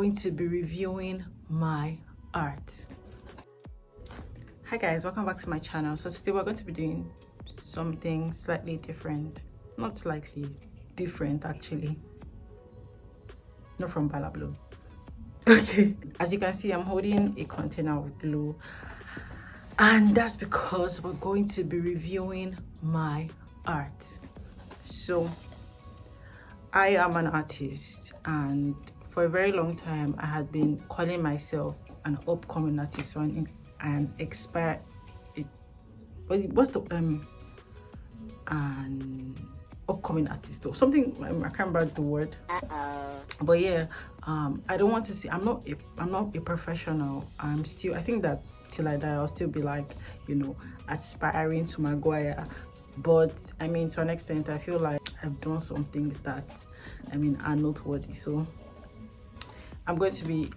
going to be reviewing my art. Hi guys, welcome back to my channel. So today we're going to be doing something slightly different. Not slightly different, actually. Not from Balablo. Okay, as you can see, I'm holding a container of glue, and that's because we're going to be reviewing my art. So I am an artist, and for a very long time I had been calling myself an upcoming artist, so an expert. What's the an upcoming artist or something? I can't remember the word. But yeah, I don't want to see. I'm not a professional. I think that till I die I'll still be like, you know, aspiring to Maguire. But I mean, to an extent, I feel like I've done some things that are noteworthy. So I'm going to be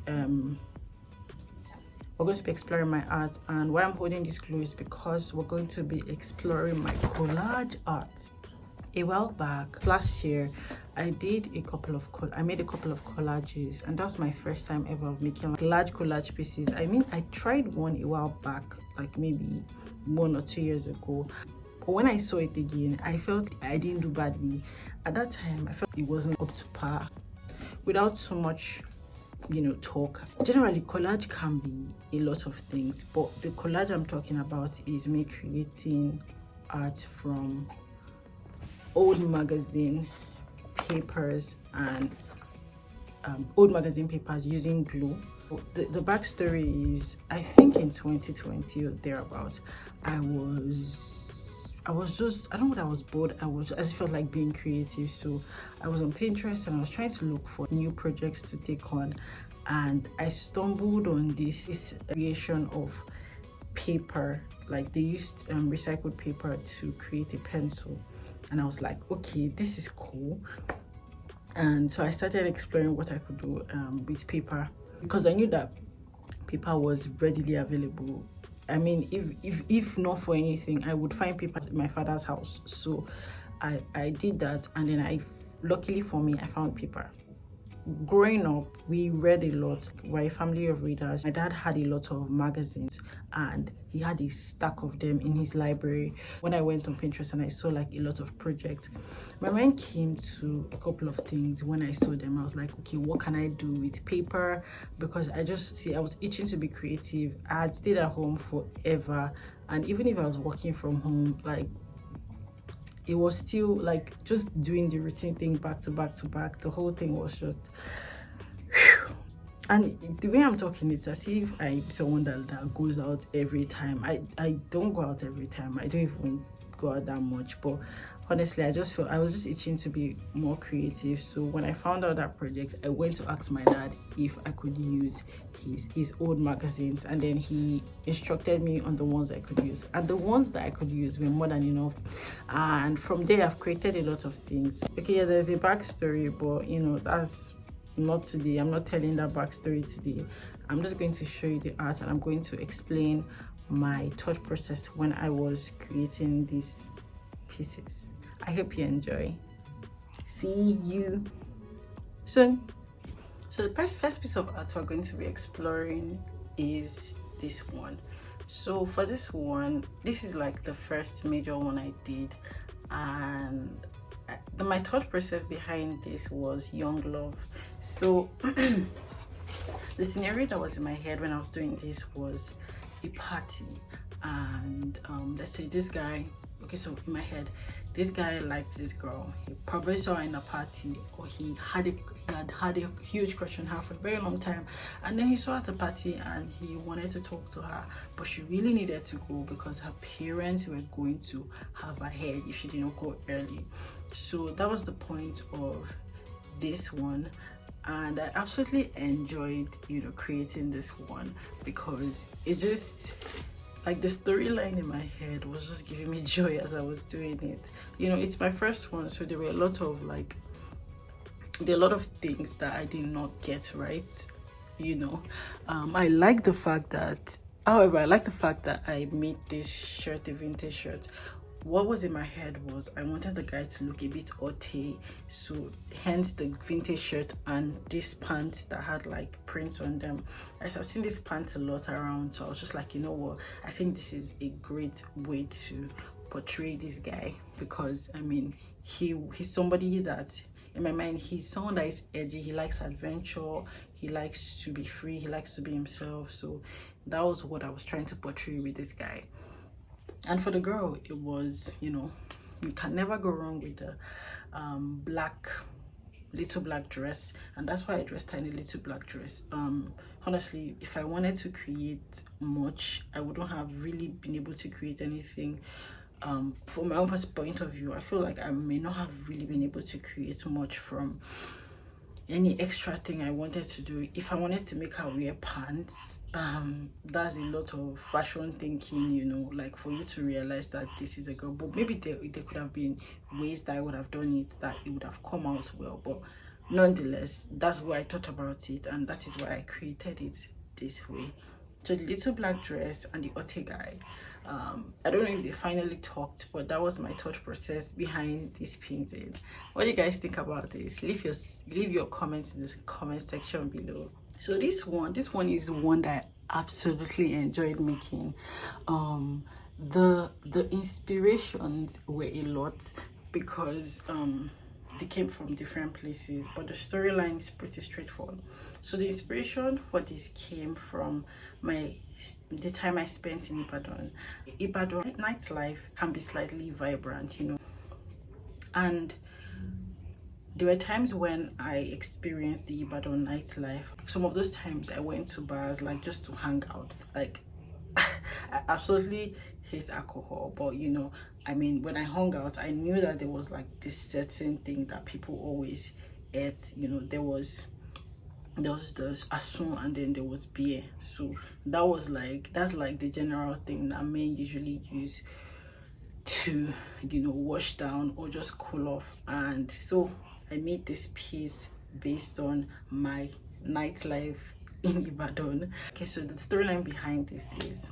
we're going to be exploring my art, and why I'm holding this glue is because we're going to be exploring my collage art. A while back, last year, I made a couple of collages, and that was my first time ever of making like large collage pieces. I mean, I tried one a while back, like maybe 1 or 2 years ago. But when I saw it again, I felt I didn't do badly. At that time, I felt it wasn't up to par. Without so much, talk. Generally, collage can be a lot of things, but the collage I'm talking about is me creating art from old magazine papers and using glue. The backstory is, I think in 2020 or thereabouts, I don't know what I was bored. I just felt like being creative, so I was on Pinterest and I was trying to look for new projects to take on, and I stumbled on this creation of paper. Like they used recycled paper to create a pencil, and I was like, okay, this is cool. And so I started exploring what I could do with paper, because I knew that paper was readily available. I mean, if not for anything, I would find paper at my father's house. So I did that, and then luckily for me, I found paper. Growing up, we read a lot. We're a family of readers. My dad had a lot of magazines, and he had a stack of them in his library. When I went on Pinterest and I saw like a lot of projects, my mind came to a couple of things. When I saw them, I was like, okay, what can I do with paper? Because I was itching to be creative. I had stayed at home forever, and even if I was working from home, like, it was still like just doing the routine thing back to back to back. The whole thing was just whew. And the way I'm talking, it's as if I'm someone that goes out every time. I don't go out every time. I don't even go out that much, but honestly, I was just itching to be more creative. So when I found out that project, I went to ask my dad if I could use his old magazines, and then he instructed me on the ones I could use, and the ones that I could use were more than enough. And from there, I've created a lot of things. Okay, yeah, there's a backstory, but that's not today. I'm not telling that backstory today. I'm just going to show you the art, and I'm going to explain my thought process when I was creating these pieces. I hope you enjoy. See you soon. So the first piece of art we're going to be exploring is this one. So for this one, this is like the first major one I did, and my thought process behind this was young love. So the scenario that was in my head when I was doing this was a party, and let's say this guy, okay, so in my head, this guy liked this girl. He probably saw her in a party, or he had a huge crush on her for a very long time, and then he saw her at a party and he wanted to talk to her, but she really needed to go because her parents were going to have her head if she didn't go early. So that was the point of this one, and I absolutely enjoyed creating this one, because it just, like, the storyline in my head was just giving me joy as I was doing it. It's my first one, so there were a lot of things that I did not get right. I like the fact that I made this shirt a vintage shirt, what was in my head was I wanted the guy to look a bit haute, so hence the vintage shirt and this pants that had like prints on them. I've seen this pants a lot around, so I was just like, you know what, I think this is a great way to portray this guy, because I mean he's somebody that in my mind he's someone that is edgy, he likes adventure, he likes to be free, he likes to be himself. So that was what I was trying to portray with this guy. And for the girl, it was, you know, you can never go wrong with the little black dress, and that's why I dressed her in a little black dress. Honestly, if I wanted to create much, I wouldn't have really been able to create anything. From my own point of view, I feel like I may not have really been able to create much from any extra thing I wanted to do. If I wanted to make her wear pants, that's a lot of fashion thinking, you know, like for you to realize that this is a girl. But maybe there could have been ways that I would have done it that it would have come out well. But nonetheless, that's why I thought about it, and that is why I created it this way. So the little black dress and the Otte guy, I don't know if they finally talked, but that was my thought process behind this painting. What do you guys think about this? Leave your comments in the comment section below. So this one is one that I absolutely enjoyed making. The inspirations were a lot, because they came from different places, but the storyline is pretty straightforward. So the inspiration for this came from the time I spent in Ibadan. Ibadan nightlife can be slightly vibrant, you know, and there were times when I experienced the Ibadan nightlife. Some of those times I went to bars like just to hang out. Like I absolutely hate alcohol, but you know, I mean, when I hung out, I knew that there was like this certain thing that people always ate. You know, there was the asun, and then there was beer. So that's like the general thing that men usually use to, you know, wash down or just cool off. And so I made this piece based on my nightlife in Ibadan. Okay, so the storyline behind this is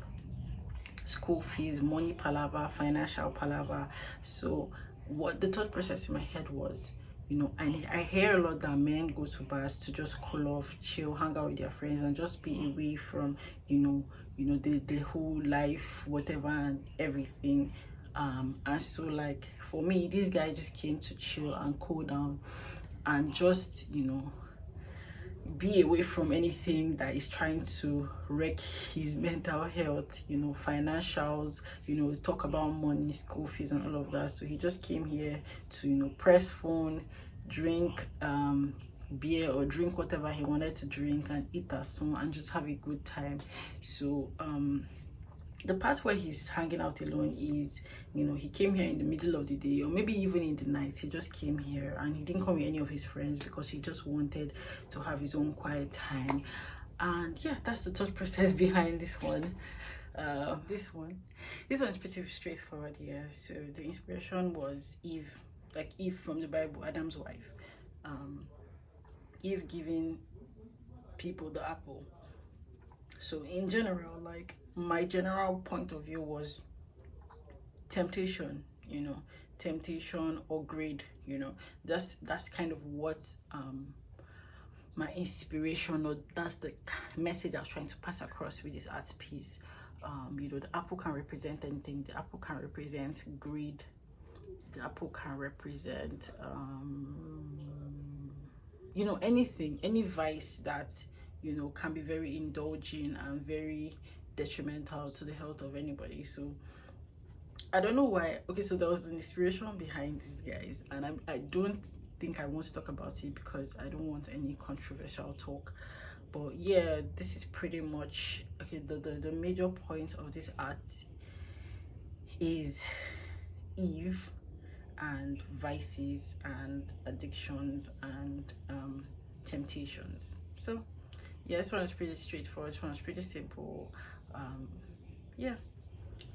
school fees, money palaver, financial palaver. So what the thought process in my head was, you know, I hear a lot that men go to bars to just cool off, chill, hang out with their friends, and just be away from, you know the whole life, whatever and everything. And so like for me, this guy just came to chill and cool down and just, you know, be away from anything that is trying to wreck his mental health, you know, financials, you know, talk about money, school fees and all of that. So he just came here to, you know, press phone, drink beer or drink whatever he wanted to drink, and eat as soon, and just have a good time. So the part where he's hanging out alone is, you know, he came here in the middle of the day, or maybe even in the night. He just came here, and he didn't come with any of his friends because he just wanted to have his own quiet time. And yeah, that's the thought process behind this one. This one is pretty straightforward. Yeah, so the inspiration was Eve, like Eve from the Bible, Adam's wife. Eve giving people the apple. So in general, like my general point of view was temptation, you know, temptation or greed, you know. That's kind of what my inspiration, or that's the message I was trying to pass across with this art piece. You know, the apple can represent anything. The apple can represent greed. The apple can represent you know, anything, any vice that, you know, can be very indulging and very detrimental to the health of anybody. So I don't know why. Okay, so there was an inspiration behind these guys, and I don't think I want to talk about it because I don't want any controversial talk. But yeah, this is pretty much okay. The major point of this art is Eve and vices and addictions and temptations. So yeah, this one is pretty straightforward. This one is pretty simple. Yeah,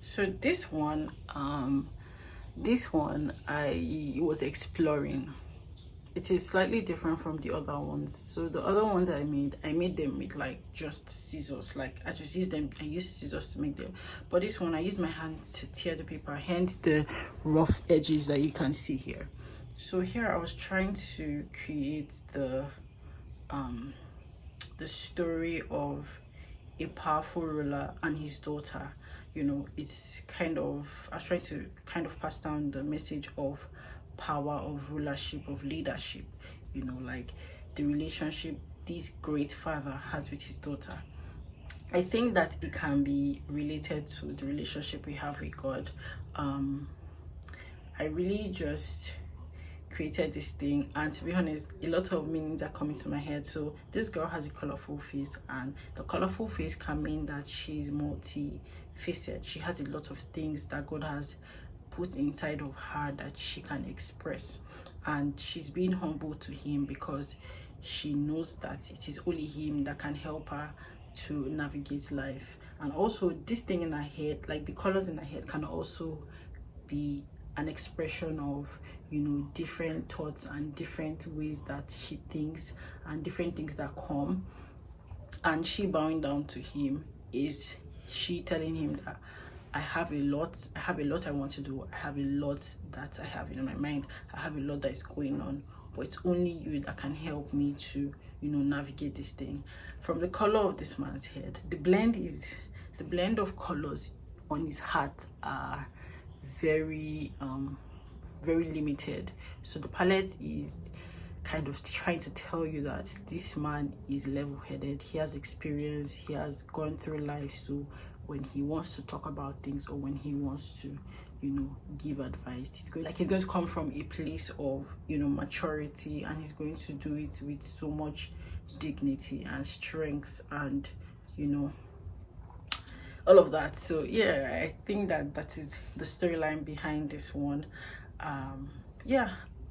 so this one I was exploring. it is slightly different from the other ones. So the other ones I made them with like just scissors. Like I just used them, I used scissors to make them. But this one I used my hand to tear the paper, hence the rough edges that you can see here. So here I was trying to create the story of a powerful ruler and his daughter. You know, it's kind of, I was trying to kind of pass down the message of power, of rulership, of leadership, you know, like the relationship this great father has with his daughter. I think that it can be related to the relationship we have with God. I really just created this thing, and to be honest, a lot of meanings are coming to my head. So this girl has a colorful face, and the colorful face can mean that she's multi-faced. She has a lot of things that God has put inside of her that she can express, and she's being humble to him because she knows that it is only him that can help her to navigate life. And also this thing in her head, like the colors in her head, can also be an expression of, you know, different thoughts and different ways that she thinks and different things that come. And she bowing down to him is she telling him that I have a lot I want to do, I have a lot that I have in my mind, I have a lot that is going on, but it's only you that can help me to, you know, navigate this thing. From the color of this man's head, the blend of colors on his hat are very very limited. So the palette is kind of trying to tell you that this man is level-headed, he has experience, he has gone through life. So when he wants to talk about things, or when he wants to, you know, give advice, he's going to come from a place of, you know, maturity, and he's going to do it with so much dignity and strength, and, you know, all of that. So yeah, I think that that is the storyline behind this one. Yeah,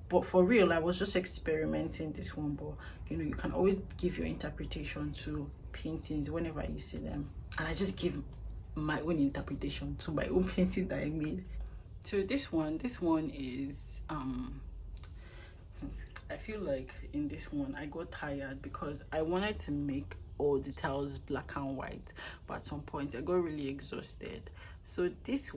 but for real, I was just experimenting this one, but you know, you can always give your interpretation to paintings whenever you see them, and I just give my own interpretation to my own painting that I made. So this one is I feel like in this one I got tired because I wanted to make all the tiles black and white, but at some point I got really exhausted. So this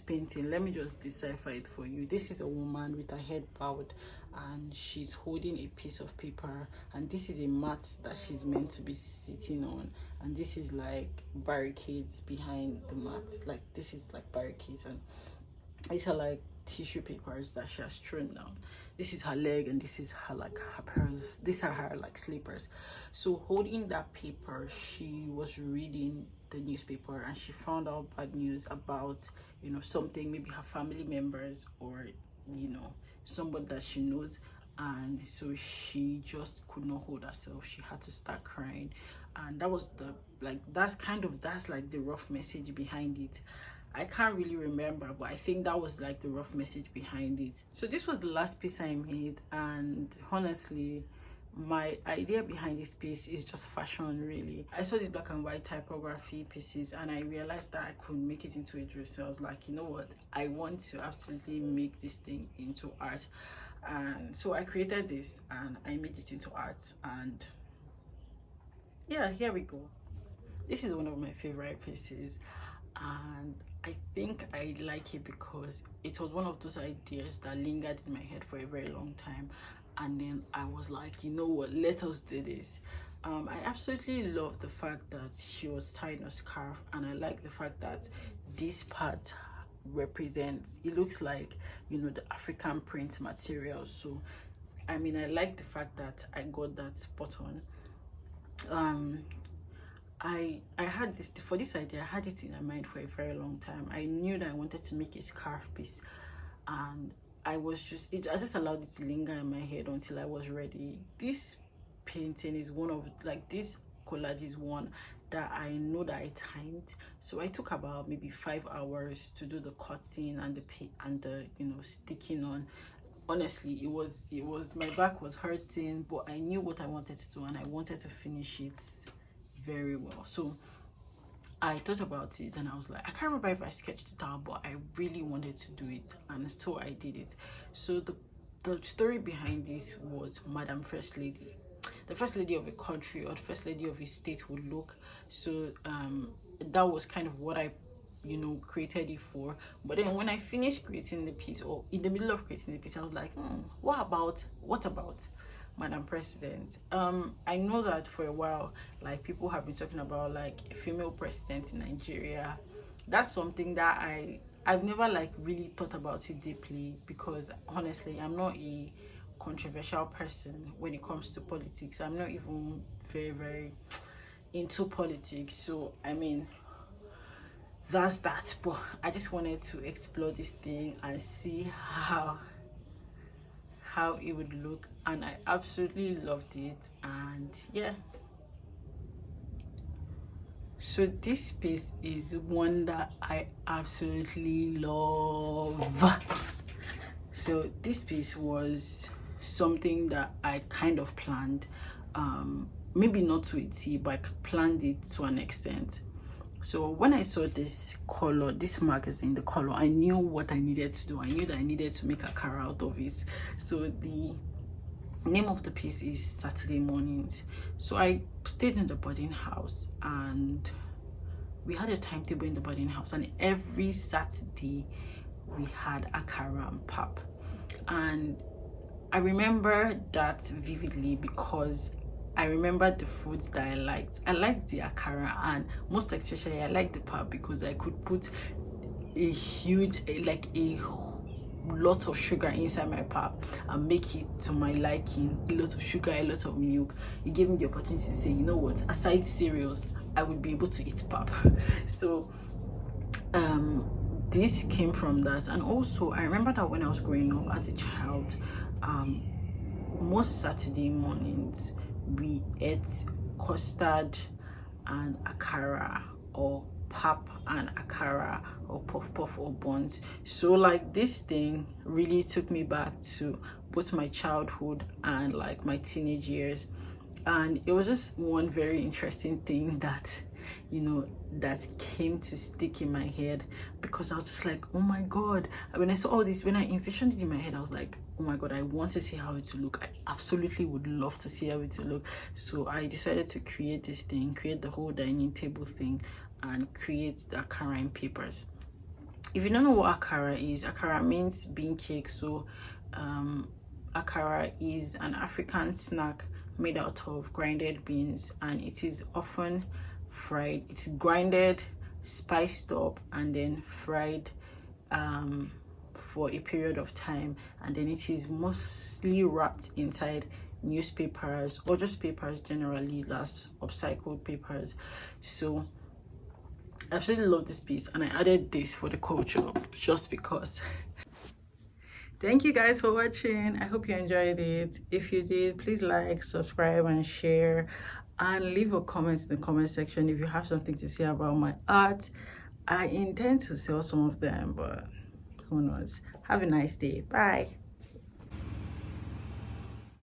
painting, let me just decipher it for you. This is a woman with her head bowed, and she's holding a piece of paper, and this is a mat that she's meant to be sitting on, and this is like barricades behind the mat. Like this is like barricades, and these are like tissue papers that she has thrown down. This is her leg, and this is her like her purse. These are her like slippers. So holding that paper, she was reading the newspaper, and she found out bad news about, you know, something, maybe her family members, or, you know, somebody that she knows. And so she just could not hold herself, she had to start crying. And that was the like that's like the rough message behind it. I can't really remember, but I think that was like the rough message behind it. So this was the last piece I made, and honestly, my idea behind this piece is just fashion, really. I saw these black and white typography pieces, and I realized that I could make it into a dress. So I was like, you know what, I want to absolutely make this thing into art. And so I created this and I made it into art, and yeah, here we go. This is one of my favorite pieces, and I think I like it because it was one of those ideas that lingered in my head for a very long time, and then I was like, you know what, let us do this. I absolutely love the fact that she was tying a scarf, and I like the fact that this part represents, it looks like, you know, the African print material. So I mean, I like the fact that I got that spot on. I had this, for this idea, I had it in my mind for a very long time. I knew that I wanted to make a scarf piece, and I just allowed it to linger in my head until I was ready. This painting is one of, like, this collage is one that I know that I timed. So I took about maybe 5 hours to do the cutting and the paint and the, you know, sticking on. Honestly, it was my back was hurting, but I knew what I wanted to do, and I wanted to finish it very well. So I thought about it, and I was like, I can't remember if I sketched it out, but I really wanted to do it, and so I did it. So the the story behind this was Madam First Lady. The first lady of a country or the first lady of a state would look. So that was kind of what I created it for. But then when I finished creating the piece, or in the middle of creating the piece, I was like, what about Madam President? I know that for a while, like, people have been talking about like a female president in Nigeria. That's something that I've never like really thought about it deeply, because honestly, I'm not a controversial person when it comes to politics. I'm not even very into politics, so I mean, that's that. But I just wanted to explore this thing and see how it would look, and I absolutely loved it. And yeah, so this piece is one that I absolutely love. So this piece was something that I kind of planned, maybe not to a T, but I planned it to an extent. So when I saw this color, this magazine, the color, I knew what I needed to do. I knew that I needed to make a car out of it. So the name of the piece is Saturday Mornings. So I stayed in the boarding house, and we had a timetable in the boarding house, and every Saturday we had akara and pap. And I remember that vividly because I remember the foods that I liked. I liked the akara, and most especially I liked the pap because I could put a huge, like a lot of sugar inside my pap and make it to my liking. A lot of sugar, a lot of milk. It gave me the opportunity to say, you know what, aside cereals, I would be able to eat pap. So this came from that. And also I remember that when I was growing up as a child, most Saturday mornings we ate custard and akara, or pap and akara, or puff puff or buns. So like this thing really took me back to both my childhood and like my teenage years. And it was just one very interesting thing that that came to stick in my head, because I was just like, oh my god, when I saw all this, when I envisioned it in my head, I was like, oh my god, I want to see how it will look. I absolutely would love to see how it will look. So I decided to create this thing, create the whole dining table thing, and create the akara in papers. If you don't know what akara is, akara means bean cake. So akara is an African snack made out of grinded beans, and it is often fried. It's grinded, spiced up, and then fried for a period of time, and then it is mostly wrapped inside newspapers or just papers generally, that's upcycled papers. So I absolutely love this piece, and I added this for the culture just because. Thank you guys for watching. I hope you enjoyed it. If you did, please like, subscribe, and share, and leave a comment in the comment section if you have something to say about my art. I intend to sell some of them, but who knows. Have a nice day. Bye.